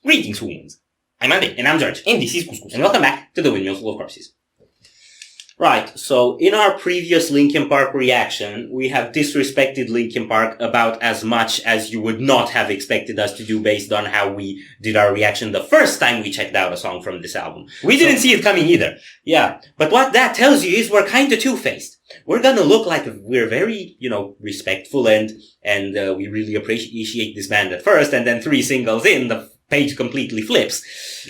Greetings, humans. I'm Andy. And I'm George. And this is Couscous. And welcome back to the Windmill Full of Corpses. Right, so in our previous Linkin Park reaction, we have disrespected Linkin Park about as much as you would not have expected us to do based on how we did our reaction the first time we checked out a song from this album. We didn't see it coming either. Yeah, but what that tells you is we're kind of two-faced. We're gonna look like we're very, respectful and we really appreciate this band at first, and then 3 singles in, the page completely flips.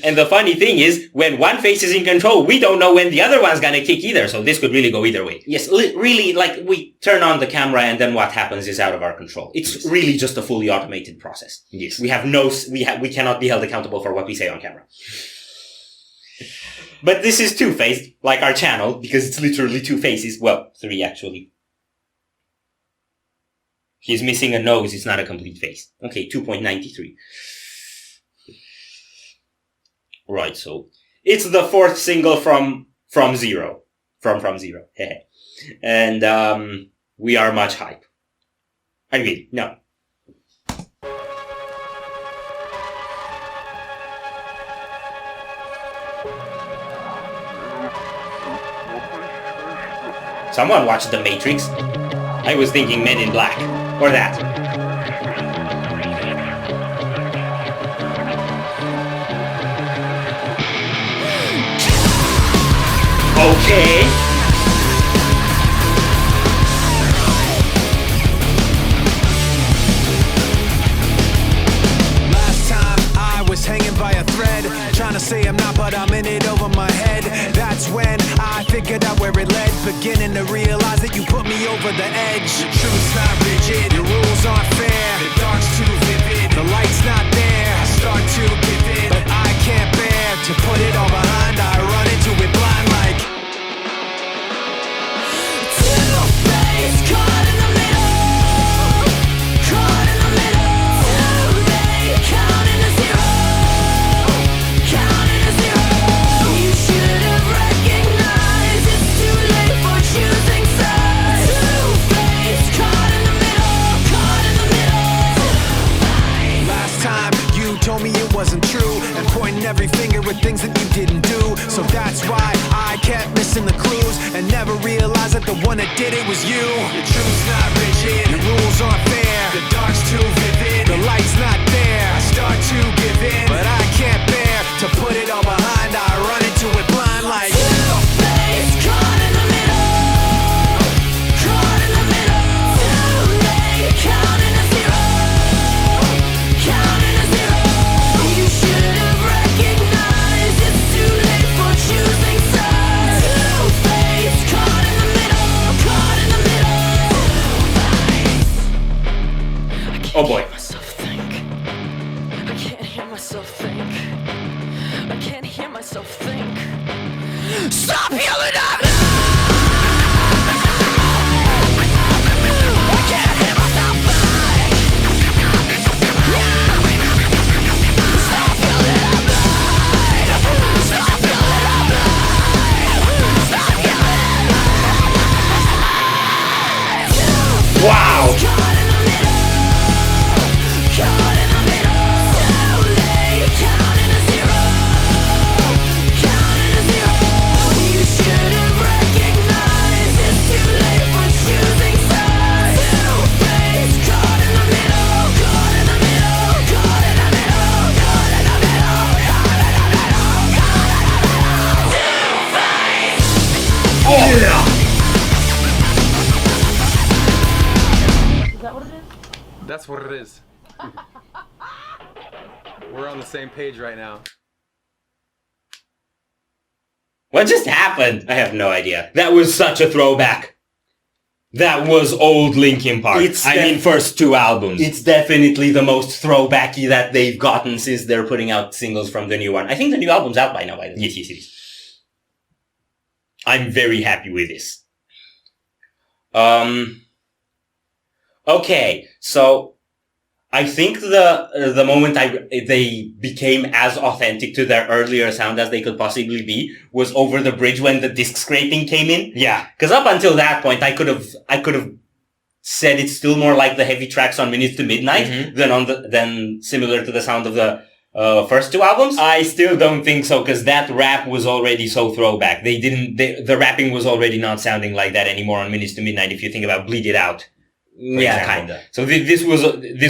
And the funny thing is, when one face is in control, we don't know when the other one's gonna kick either, so this could really go either way. Yes, really, we turn on the camera and then what happens is out of our control. It's really just a fully automated process. Yes. We cannot be held accountable for what we say on camera. But this is two-faced, like our channel, because it's literally 2 faces. Well, 3 actually. He's missing a nose, it's not a complete face. Okay, 2.93. Right, so it's the 4th single from Zero. From Zero. And we are much hype. I mean, no. Someone watched The Matrix. I was thinking Men in Black. Or that. Okay. Last time I was hanging by a thread, trying to say I'm not, but I'm in it over my head. That's when I figured out where it led, beginning to realize that you put me over the edge. The truth's not rigid, your rules aren't fair, the dark's too vivid, the light's not there. I start to give in, but I can't bear to put it all behind. I run into it blind like two-faced, caught in the middle, caught in the middle. Too late, counting to zero, counting to zero. You should have recognized it's too late for choosing sides. Two-faced, caught in the middle, caught in the middle. Last time you told me it wasn't true, and pointing every finger at things that you didn't do. So that's why I kept missing the clues and never realized that the one that did it was you. Your truth's not rigid, your rules aren't fair, the dark's too vivid, the light's not there. I start to give in, but I can't bear to put it all behind. I run into it blind like two-faced, caught in the middle, caught in the middle. Too late, counting to zero, counting to zero. You should have recognized it's too late for choosing sides. Two-faced, caught in the middle, caught in the middle. Oh boy. I can't hear myself think. I can't hear myself think. Stop yelling at me! I can't hear myself think. Stop yelling at me! Stop yelling at me! Stop yelling! Wow! Caught in the middle, caught in the middle. Too late, counting to zero, counting to zero. You should have recognized it's too late for choosing sides. Two-faced, caught in the middle, caught in the middle, caught in the middle, caught in the middle, caught in the middle, caught in the middle. Two-faced. Oh yeah! Is that what it is? That's what it is. We're on the same page right now. What just happened? I have no idea. That was such a throwback. That was old Linkin Park. First 2 albums. It's definitely the most throwbacky that they've gotten since they're putting out singles from the new one. I think the new album's out by now. Yes, it is. I'm very happy with this. Okay, so I think the moment they became as authentic to their earlier sound as they could possibly be was over the bridge when the disc scraping came in. Yeah, because up until that point, I could have said it's still more like the heavy tracks on Minutes to Midnight than similar to the sound of the first two albums? I still don't think so, because that rap was already so throwback. The rapping was already not sounding like that anymore on Minutes to Midnight, if you think about Bleed It Out. Yeah, kinda. So this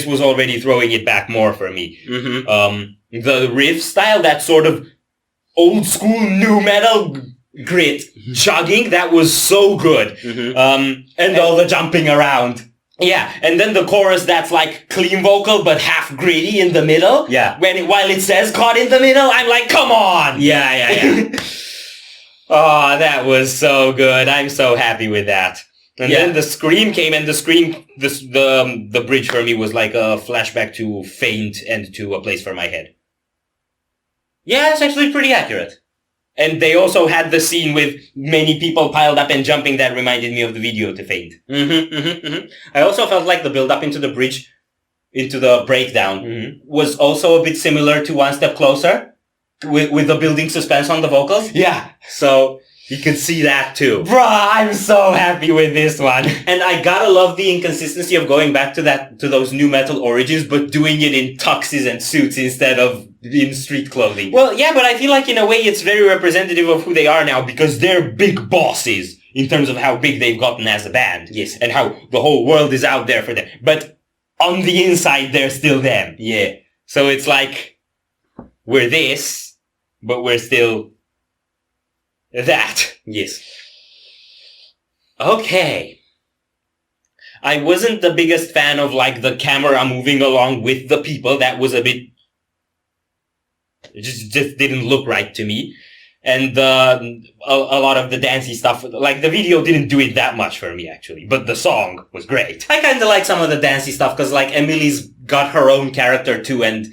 was already throwing it back more for me. The riff style, that sort of old school new metal grit chugging, that was so good. And all the jumping around. Yeah, and then the chorus that's like clean vocal but half gritty in the middle. Yeah. While it says caught in the middle, I'm like, come on! Yeah. Oh, that was so good. I'm so happy with that. And then the scream came, and the bridge for me was like a flashback to Faint and to A Place for My Head. Yeah, that's actually pretty accurate. And they also had the scene with many people piled up and jumping that reminded me of the video to Faint. I also felt like the build-up into the bridge, into the breakdown, was also a bit similar to One Step Closer, with the building suspense on the vocals. Yeah. So you could see that too. Bruh, I'm so happy with this one. And I gotta love the inconsistency of going back to those new metal origins, but doing it in tuxes and suits instead of in street clothing. Well, yeah, but I feel like in a way it's very representative of who they are now, because they're big bosses in terms of how big they've gotten as a band. Yes. And how the whole world is out there for them. But on the inside, they're still them. Yeah. So it's like, we're this, but we're still that. Yes. Okay. I wasn't the biggest fan of like the camera moving along with the people. That was a bit, it just didn't look right to me. And a lot of the dancey stuff, like the video didn't do it that much for me actually, but the song was great. I kinda like some of the dancey stuff, cause like Emily's got her own character too, and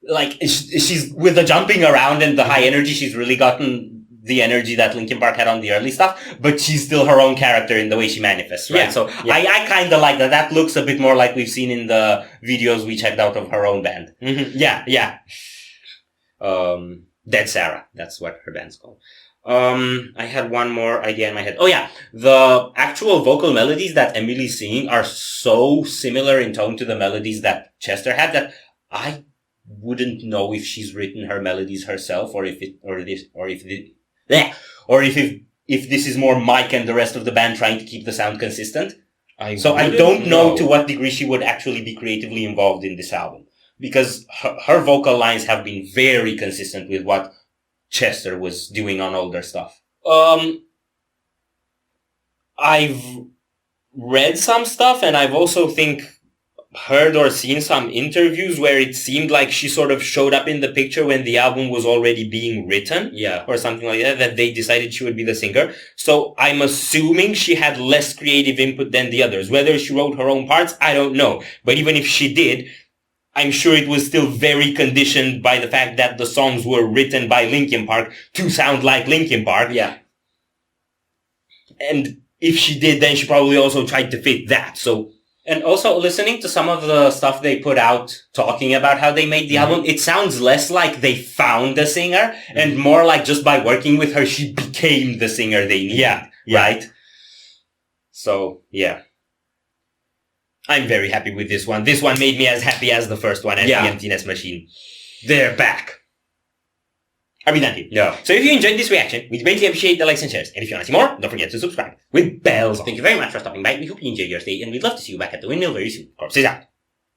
like she's, with the jumping around and the high energy, she's really gotten the energy that Linkin Park had on the early stuff, but she's still her own character in the way she manifests, right? So I kinda like that. That looks a bit more like we've seen in the videos we checked out of her own band. Yeah. Dead Sarah. That's what her band's called. I had one more idea in my head. Oh yeah. The actual vocal melodies that Emily's singing are so similar in tone to the melodies that Chester had that I wouldn't know if she's written her melodies herself or if this is more Mike and the rest of the band trying to keep the sound consistent. I don't know to what degree she would actually be creatively involved in this album. Because her vocal lines have been very consistent with what Chester was doing on older stuff. I've read some stuff, and I've also heard or seen some interviews where it seemed like she sort of showed up in the picture when the album was already being written. Yeah. Or something like that they decided she would be the singer. So I'm assuming she had less creative input than the others. Whether she wrote her own parts, I don't know. But even if she did, I'm sure it was still very conditioned by the fact that the songs were written by Linkin Park to sound like Linkin Park. Yeah. And if she did, then she probably also tried to fit that. So, and also listening to some of the stuff they put out talking about how they made the album, it sounds less like they found the singer and more like just by working with her, she became the singer they needed. Yeah. Right? So, yeah. I'm very happy with this one. This one made me as happy as the first one, and the Emptiness Machine. They're back. Are we done here? No. So if you enjoyed this reaction, we'd greatly appreciate the likes and shares. And if you want to see more, don't forget to subscribe with bells on. Thank you very much for stopping by. We hope you enjoyed your stay, and we'd love to see you back at the Windmill very soon. Corpses out.